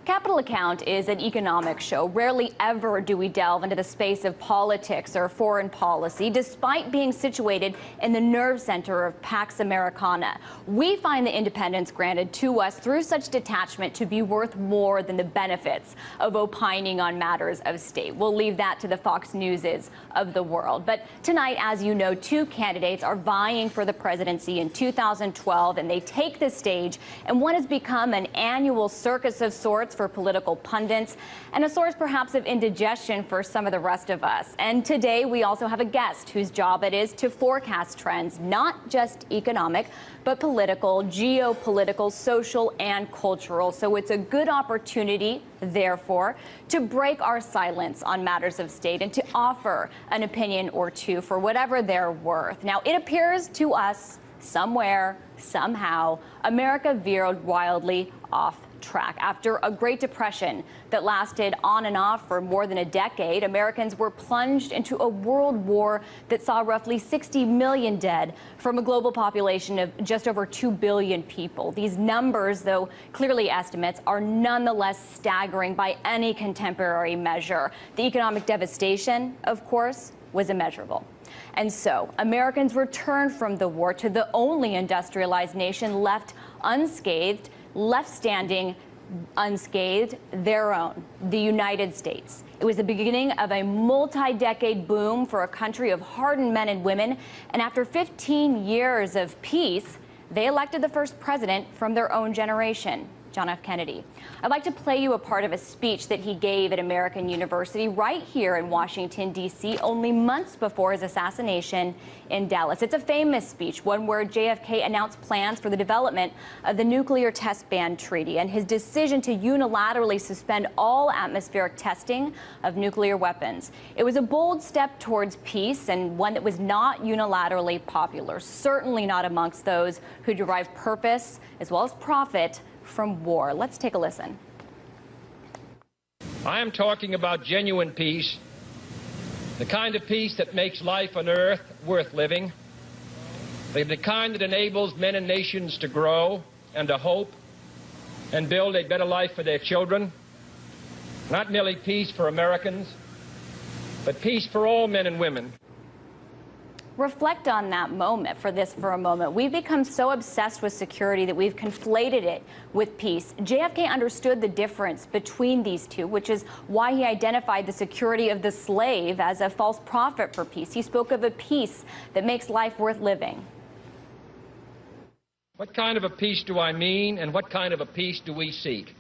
Capital Account is an economic show. Rarely ever do we delve into the space of politics or foreign policy, despite being situated in the nerve center of Pax Americana. We find the independence granted to us through such detachment to be worth more than the benefits of opining on matters of state. We'll leave that to the Fox Newses of the world. But tonight, as you know, two candidates are vying for the presidency in 2012, and they take the stage, and one has become an annual circus of sorts for political pundits and a source perhaps of indigestion for some of the rest of us. And today we also have a guest whose job it is to forecast trends, not just economic, but political, geopolitical, social, and cultural. So it's a good opportunity, therefore, to break our silence on matters of state and to offer an opinion or two for whatever they're worth. Now, it appears to us somewhere, somehow, America veered wildly off track. After a Great Depression that lasted on and off for more than a decade, Americans were plunged into a world war that saw roughly 60 million dead from a global population of just over 2 billion people. These numbers, though clearly estimates, are nonetheless staggering by any contemporary measure. The economic devastation, of course, was immeasurable. And so Americans returned from the war to the only industrialized nation left unscathed, left standing unscathed, their own, the United States. It was the beginning of a multi-decade boom for a country of hardened men and women, and after 15 years of peace, they elected the first president from their own generation, John F. Kennedy. I'd like to play you a part of a speech that he gave at American University right here in Washington, D.C., only months before his assassination in Dallas. It's a famous speech, one where JFK announced plans for the development of the nuclear test ban treaty and his decision to unilaterally suspend all atmospheric testing of nuclear weapons. It was a bold step towards peace and one that was not unilaterally popular, certainly not amongst those who derive purpose as well as profit from war. Let's take a listen. I am talking about genuine peace, the kind of peace that makes life on earth worth living, the kind that enables men and nations to grow and to hope and build a better life for their children. Not merely peace for Americans, but peace for all men and women. Reflect on that moment for a moment. We've become so obsessed with security that we've conflated it with peace. JFK understood the difference between these two, which is why he identified the security of the slave as a false prophet for peace. He spoke of a peace that makes life worth living. What kind of a peace do I mean, and what kind of a peace do we seek?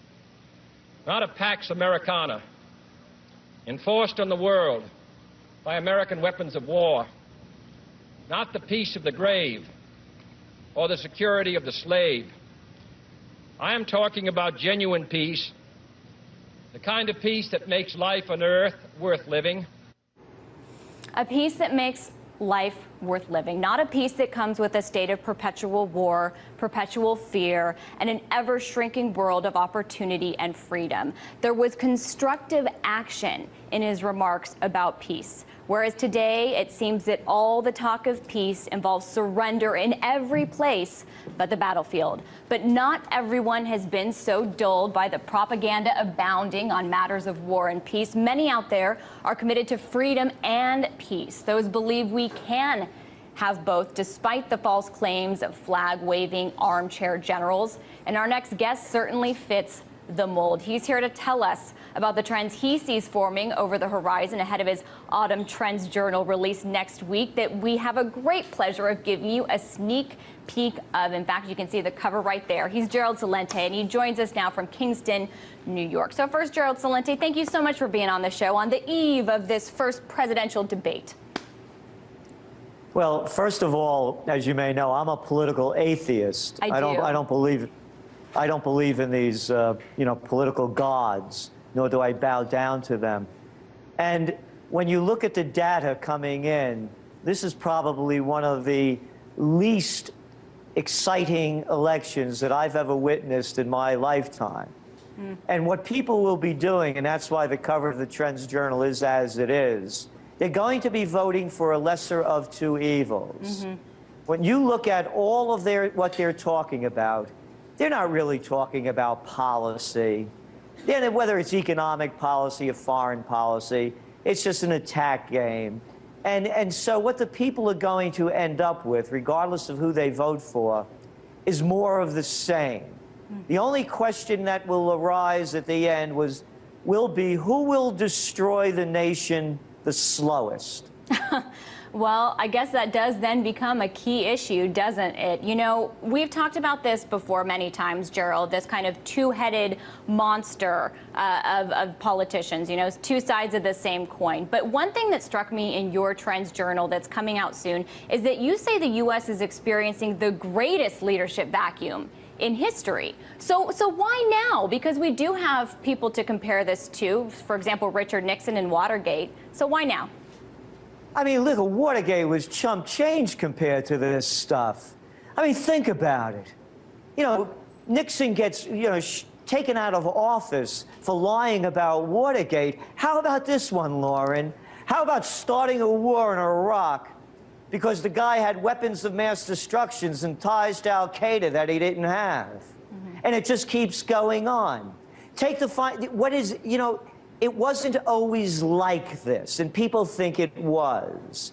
Not a Pax Americana, enforced on the world by American weapons of war. Not the peace of the grave or the security of the slave. I am talking about genuine peace, the kind of peace that makes life on earth worth living. A peace that makes life worth living, not a peace that comes with a state of perpetual war, perpetual fear, and an ever-shrinking world of opportunity and freedom. There was constructive action in his remarks about peace. Whereas today, it seems that all the talk of peace involves surrender in every place but the battlefield. But not everyone has been so dulled by the propaganda abounding on matters of war and peace. Many out there are committed to freedom and peace. Those believe we can have both, despite the false claims of flag-waving armchair generals. And our next guest certainly fits the mold. He's here to tell us about the trends he sees forming over the horizon ahead of his Autumn Trends Journal release next week that we have a great pleasure of giving you a sneak peek of. In fact, you can see the cover right there. He's Gerald Celente, and he joins us now from Kingston, New York. So first, Gerald Celente, thank you so much for being on the show on the eve of this first presidential debate. Well, first of all, as you may know, I'm a political atheist. I don't believe in these, political gods, nor do I bow down to them. And when you look at the data coming in, this is probably one of the least exciting elections that I've ever witnessed in my lifetime. And what people will be doing, and that's why the cover of the Trends Journal is as it is, they're going to be voting for a lesser of two evils. When you look at all of what they're talking about, they're not really talking about policy. Then whether it's economic policy or foreign policy, it's just an attack game. And so what the people are going to end up with, regardless of who they vote for, is more of the same. The only question that will arise at the end will be who will destroy the nation the slowest? Well, I guess that does then become a key issue, doesn't it? You know, we've talked about this before many times, Gerald, this kind of two-headed monster of politicians, you know, two sides of the same coin. But one thing that struck me in your Trends Journal that's coming out soon is that you say the U.S. is experiencing the greatest leadership vacuum in history. So why now? Because we do have people to compare this to, for example, Richard Nixon and Watergate. So why now? I mean, look, Watergate was chump change compared to this stuff. I mean, think about it. You know, Nixon gets, you know, taken out of office for lying about Watergate. How about this one, Lauren? How about starting a war in Iraq because the guy had weapons of mass destruction and ties to Al-Qaeda that he didn't have? Mm-hmm. And it just keeps going on. Take the what is, you know, it wasn't always like this, and people think it was.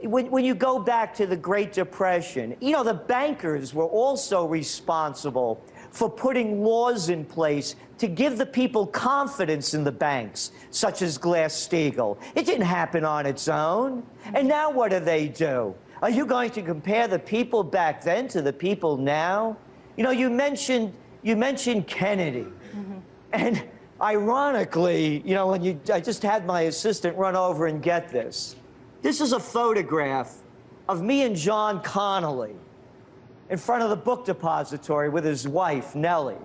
When you go back to the Great Depression, you know, the bankers were also responsible for putting laws in place to give the people confidence in the banks, such as Glass-Steagall. It didn't happen on its own. And now what do? Are you going to compare the people back then to the people now? You know, you mentioned Kennedy. Mm-hmm. And ironically, you know, I just had my assistant run over and get this. This is a photograph of me and John Connolly in front of the book depository with his wife, Nellie.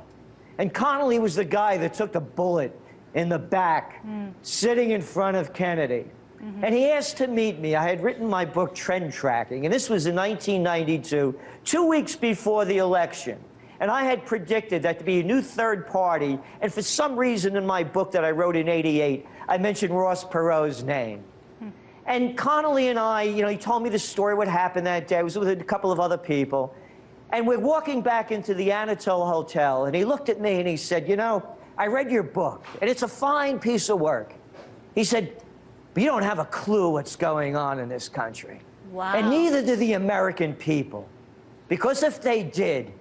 And Connolly was the guy that took the bullet in the back, sitting in front of Kennedy. Mm-hmm. And he asked to meet me. I had written my book, Trend Tracking, and this was in 1992, 2 weeks before the election. And I had predicted that to be a new third party, and for some reason in my book that I wrote in '88, I mentioned Ross Perot's name. And Connolly and I, you know, he told me the story, what happened that day. I was with a couple of other people. And we're walking back into the Anatole Hotel, and he looked at me and he said, you know, I read your book, and it's a fine piece of work. He said, but you don't have a clue what's going on in this country. Wow. And neither do the American people. Because if they did,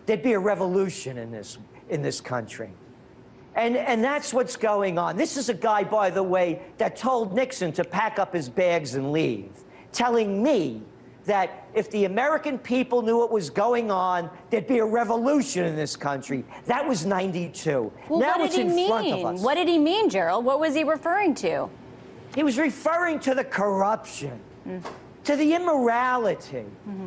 there'd be a revolution in this country. And that's what's going on. This is a guy, by the way, that told Nixon to pack up his bags and leave, telling me that if the American people knew what was going on, there'd be a revolution in this country. That was '92. Well, now what did he mean? What did he mean, Gerald? What was he referring to? He was referring to the corruption, to the immorality. Mm-hmm.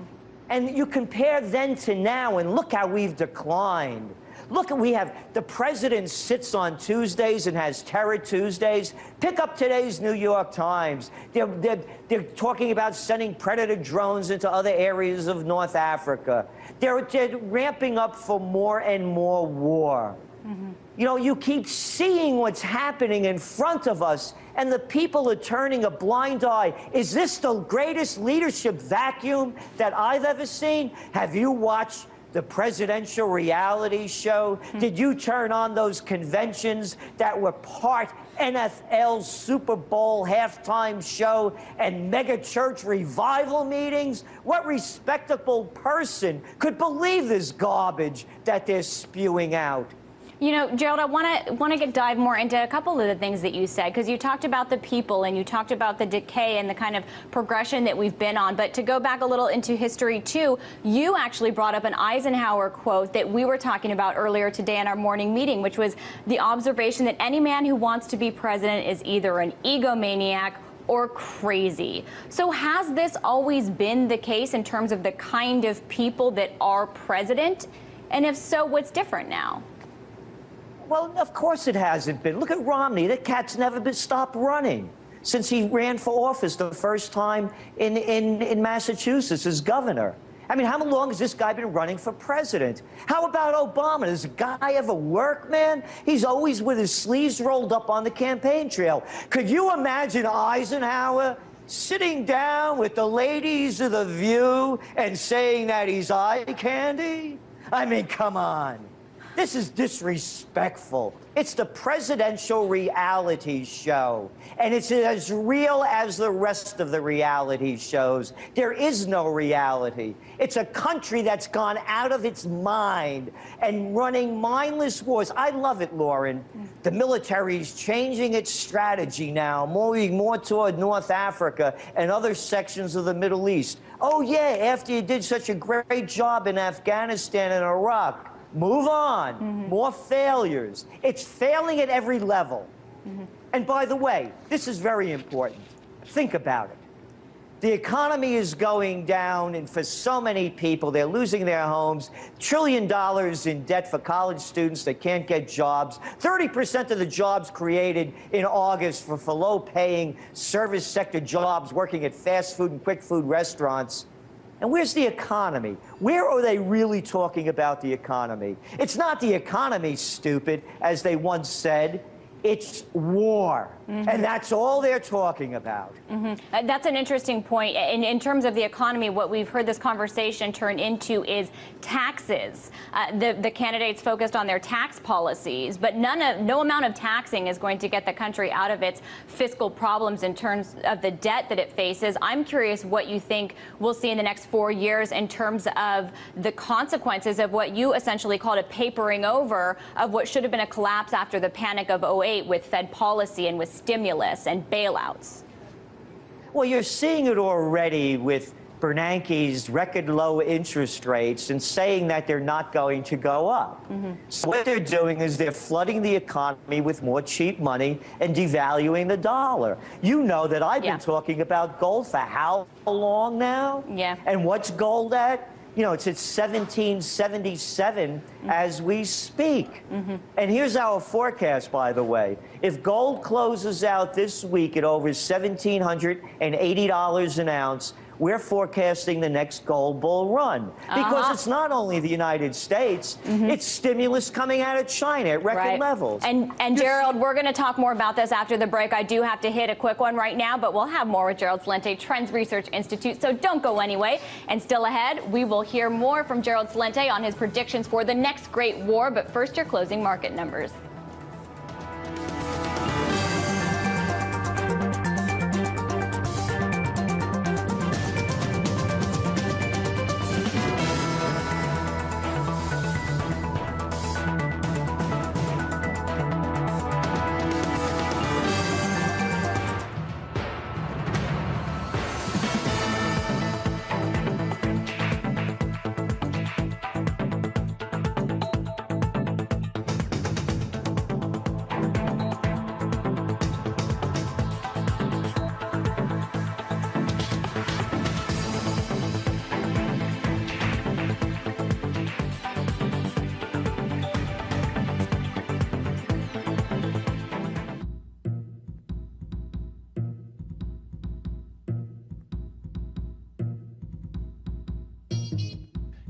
And you compare then to now, and look how we've declined. Look, we have the president sits on Tuesdays and has Terror Tuesdays. Pick up today's New York Times. They're talking about sending Predator drones into other areas of North Africa. They're ramping up for more and more war. Mm-hmm. You know, you keep seeing what's happening in front of us, and the people are turning a blind eye. Is this the greatest leadership vacuum that I've ever seen? Have you watched the presidential reality show? Did you turn on those conventions that were part NFL Super Bowl halftime show and mega church revival meetings? What respectable person could believe this garbage that they're spewing out? You know, Gerald, I want to dive more into a couple of the things that you said, because you talked about the people and you talked about the decay and the kind of progression that we've been on. But to go back a little into history, too, you actually brought up an Eisenhower quote that we were talking about earlier today in our morning meeting, which was the observation that any man who wants to be president is either an egomaniac or crazy. So has this always been the case in terms of the kind of people that are president? And if so, what's different now? Well, of course it hasn't been. Look at Romney. That cat's never stopped running since he ran for office the first time in Massachusetts as governor. I mean, how long has this guy been running for president? How about Obama? Does the guy ever work, man? He's always with his sleeves rolled up on the campaign trail. Could you imagine Eisenhower sitting down with the ladies of The View and saying that he's eye candy? I mean, come on. This is disrespectful. It's the presidential reality show, and it's as real as the rest of the reality shows. There is no reality. It's a country that's gone out of its mind and running mindless wars. I love it, Lauren. The military's changing its strategy now, moving more toward North Africa and other sections of the Middle East. Oh, yeah, after you did such a great job in Afghanistan and Iraq, move on. More failures. It's failing at every level. And by the way, this is very important. Think about it. The economy is going down, and for so many people, they're losing their homes. $1 trillion in debt for college students that can't get jobs. 30% of the jobs created in August for low-paying service sector jobs working at fast food and quick food restaurants. And where's the economy? Where are they really talking about the economy? It's not the economy, stupid, as they once said. It's war. And that's all they're talking about. That's an interesting point. In terms of the economy, what we've heard this conversation turn into is taxes. The candidates focused on their tax policies, but no amount of taxing is going to get the country out of its fiscal problems in terms of the debt that it faces. I'm curious what you think we'll see in the next 4 years in terms of the consequences of what you essentially called a papering over of what should have been a collapse after the panic of '08 with Fed policy and with stimulus and bailouts. Well, you're seeing it already with Bernanke's record low interest rates and saying that they're not going to go up. So what they're doing is they're flooding the economy with more cheap money and devaluing the dollar. You know that I've been talking about gold for how long now? And what's gold at? You know, it's at 1777 as we speak. And here's our forecast, by the way. If gold closes out this week at over $1,780 an ounce, we're forecasting the next gold bull run. Because it's not only the United States, it's stimulus coming out of China at record levels. And Gerald, we're going to talk more about this after the break. I do have to hit a quick one right now, but we'll have more with Gerald Celente, Trends Research Institute, so don't go anyway. And still ahead, we will hear more from Gerald Celente on his predictions for the next great war, but first, your closing market numbers.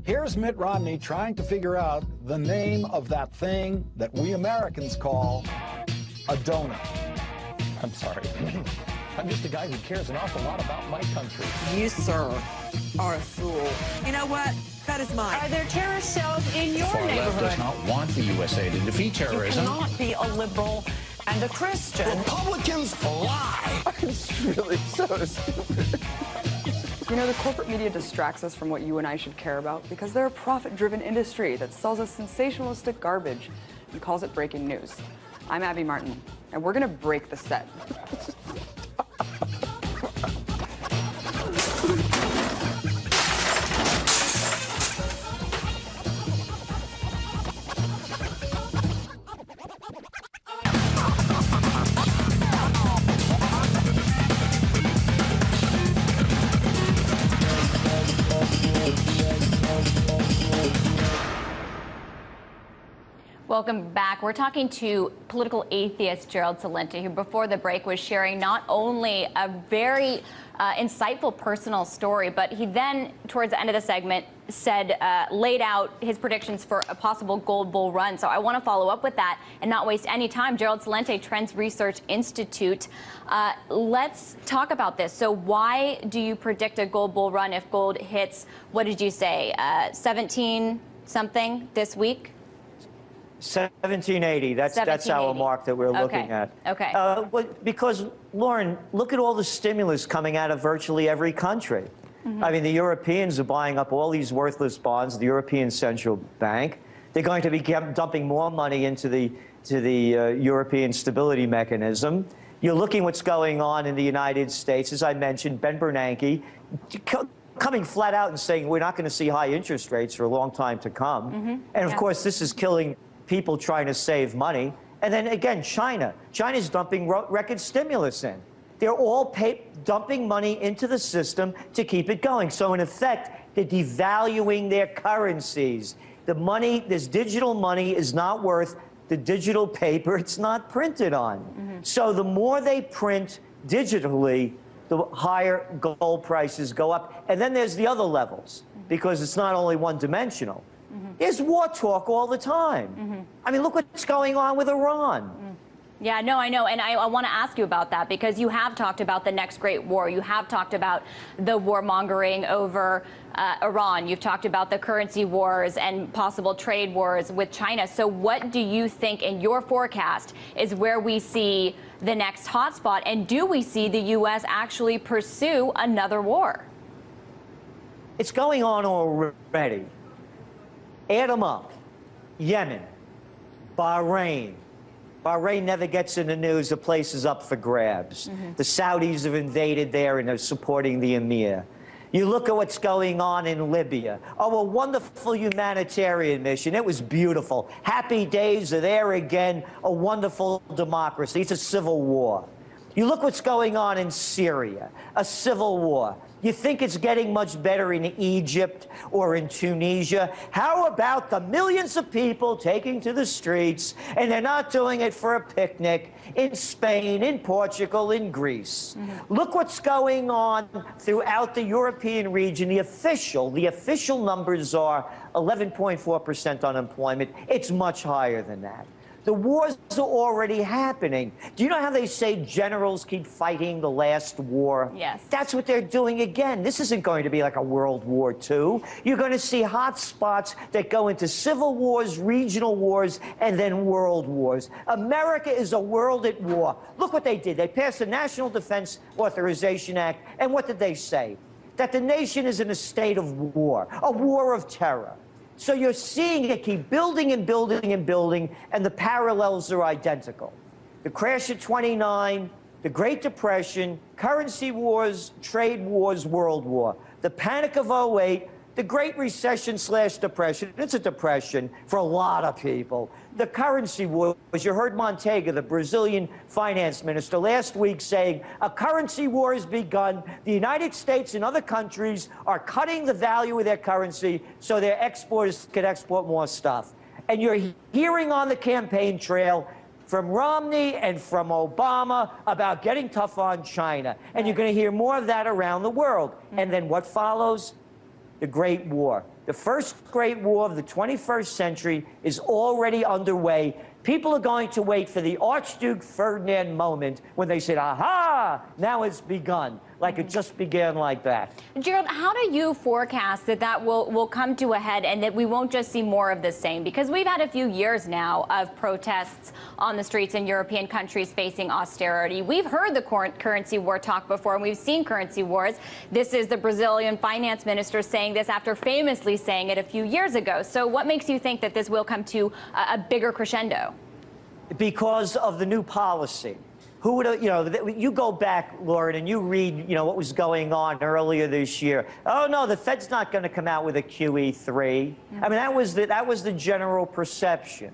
Here's Mitt Romney trying to figure out the name of that thing that we Americans call a donut. I'm sorry. I'm just a guy who cares an awful lot about my country. You, sir, are a fool. You know what? Cut his mic. Are there terrorist cells in your The far left does not want the USA to defeat terrorism. You cannot be a liberal and a Christian. Republicans lie. It's really so stupid. You know, the corporate media distracts us from what you and I should care about because they're a profit-driven industry that sells us sensationalistic garbage and calls it breaking news. I'm Abby Martin, and we're gonna break the set. Welcome back. We're talking to political atheist Gerald Celente, who before the break was sharing not only a very insightful personal story, but he then, towards the end of the segment, laid out his predictions for a possible gold bull run. So I want to follow up with that and not waste any time. Gerald Celente, Trends Research Institute. Let's talk about this. So why do you predict a gold bull run if gold hits, what did you say, 17 something this week? 1780. That's our mark that we're looking at. Okay. Because, Lauren, look at all the stimulus coming out of virtually every country. I mean, the Europeans are buying up all these worthless bonds, the European Central Bank. They're going to be dumping more money into the European Stability Mechanism. You're looking what's going on in the United States. As I mentioned, Ben Bernanke coming flat out and saying we're not going to see high interest rates for a long time to come. And, of course, this is killing people trying to save money. And then, again, China. China's dumping record stimulus in. They're all dumping money into the system to keep it going. So, in effect, they're devaluing their currencies. The money, this digital money, is not worth the digital paper it's not printed on. So the more they print digitally, the higher gold prices go up. And then there's the other levels, because it's not only one-dimensional. There's war talk all the time. I mean, look what's going on with Iran. Yeah, no, I know. And I want to ask you about that, because you have talked about the next great war. You have talked about the warmongering over Iran. You've talked about the currency wars and possible trade wars with China. So what do you think in your forecast is where we see the next hotspot? And do we see the U.S. actually pursue another war? It's going on already. Add them up. Yemen, Bahrain. Bahrain never gets in the news. The place is up for grabs. The Saudis have invaded there and are supporting the emir. You look at what's going on in Libya. Oh, a wonderful humanitarian mission. It was beautiful. Happy days are there again. A wonderful democracy. It's a civil war. You look what's going on in Syria. A civil war. You think it's getting much better in Egypt or in Tunisia? How about the millions of people taking to the streets, and they're not doing it for a picnic, in Spain, in Portugal, in Greece? Look what's going on throughout the European region. The official numbers are 11.4% unemployment. It's much higher than that. The wars are already happening. Do you know how they say generals keep fighting the last war? Yes. That's what they're doing again. This isn't going to be like a World War II. You're going to see hot spots that go into civil wars, regional wars, and then world wars. America is a world at war. Look what they did. They passed the National Defense Authorization Act, and what did they say? That the nation is in a state of war, a war of terror. So you're seeing it keep building and building and building, and the parallels are identical. The crash of '29, the Great Depression, currency wars, trade wars, World War. The panic of '08, the Great Recession/Depression. It's a depression for a lot of people. The currency wars. You heard Montega, the Brazilian finance minister, last week saying a currency war has begun. The United States and other countries are cutting the value of their currency so their exporters can export more stuff. And you're hearing on the campaign trail from Romney and from Obama about getting tough on China. And you're going to hear more of that around the world. And then what follows? The Great War. The first Great War of the 21st century is already underway. People are going to wait for the Archduke Ferdinand moment when they said, aha, now it's begun. Like it just began like that. Gerald, how do you forecast that will come to a head and that we won't just see more of the same? Because we've had a few years now of protests on the streets in European countries facing austerity. We've heard the currency war talk before, and we've seen currency wars. This is the Brazilian finance minister saying this after famously saying it a few years ago. So what makes you think that this will come to a bigger crescendo? Because of the new policy. Who would have, you go back, Lauren, and you read, what was going on earlier this year. Oh, no, the Fed's not going to come out with a QE3. I mean, that was the general perception.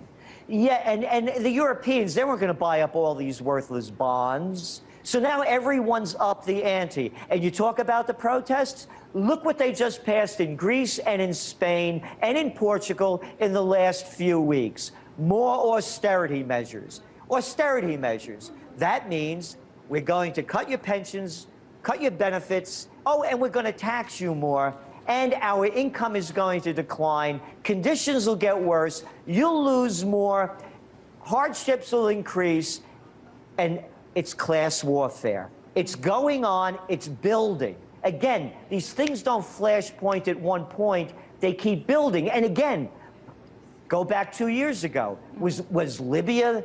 Yeah, and the Europeans, they weren't going to buy up all these worthless bonds. So now everyone's up the ante. And you talk about the protests? Look what they just passed in Greece and in Spain and in Portugal in the last few weeks. More austerity measures. Austerity measures. That means we're going to cut your pensions, cut your benefits, and we're going to tax you more, and our income is going to decline. Conditions will get worse. You'll lose more. Hardships will increase, and it's class warfare. It's going on. It's building. Again, these things don't flashpoint at one point. They keep building. And again, Go back 2 years ago. Was Libya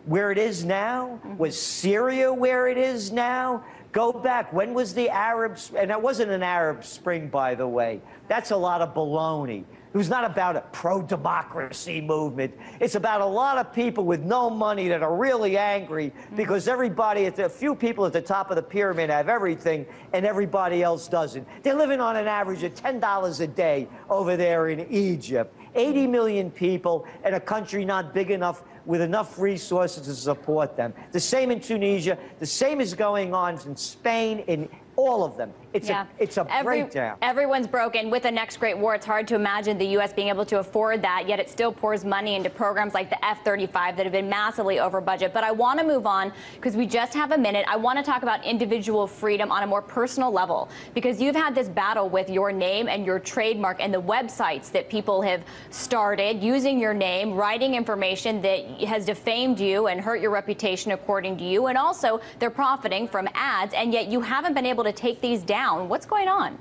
where it is now? Was Syria where it is now? Go back. When was the Arabs? And that wasn't an Arab Spring, by the way. That's a lot of baloney. It was not about a pro-democracy movement. It's about a lot of people with no money that are really angry because a few people at the top of the pyramid have everything and everybody else doesn't. They're living on an average of $10 a day over there in Egypt. 80 million people in a country not big enough with enough resources to support them. The same in Tunisia. The same is going on in Spain, in all of them. It's a breakdown. Everyone's broken. With the next great war, it's hard to imagine the U.S. being able to afford that, yet it still pours money into programs like the F-35 that have been massively over budget. But I want to move on because we just have a minute. I want to talk about individual freedom on a more personal level because you've had this battle with your name and your trademark and the websites that people have started using your name, writing information that has defamed you and hurt your reputation according to you, and also they're profiting from ads, and yet you haven't been able to take these down. What's going on?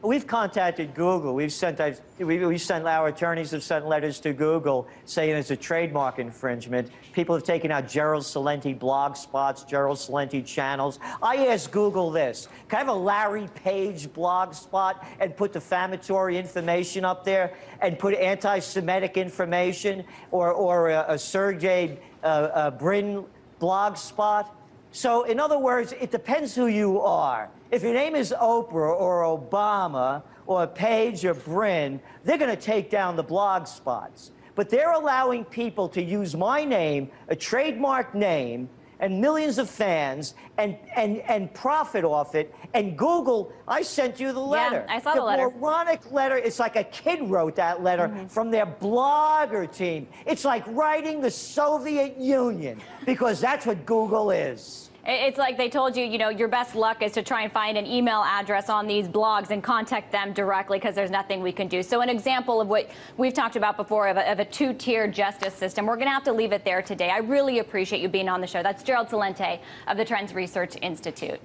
We've contacted Google. Our attorneys have sent letters to Google saying it's a trademark infringement. People have taken out Gerald Celente blog spots, Gerald Celente channels. I asked Google this: can I have a Larry Page blog spot and put defamatory information up there and put anti-Semitic information or a Sergey Brin blog spot? So, in other words, it depends who you are. If your name is Oprah or Obama or Page or Brin, they're going to take down the blog spots. But they're allowing people to use my name, a trademark name, and millions of fans, and profit off it. And Google, I sent you the letter. Yeah, I saw the letter. The moronic letter. It's like a kid wrote that letter from their blogger team. It's like writing the Soviet Union, because that's what Google is. It's like they told you, your best luck is to try and find an email address on these blogs and contact them directly because there's nothing we can do. So an example of what we've talked about before of a two-tier justice system. We're going to have to leave it there today. I really appreciate you being on the show. That's Gerald Celente of the Trends Research Institute.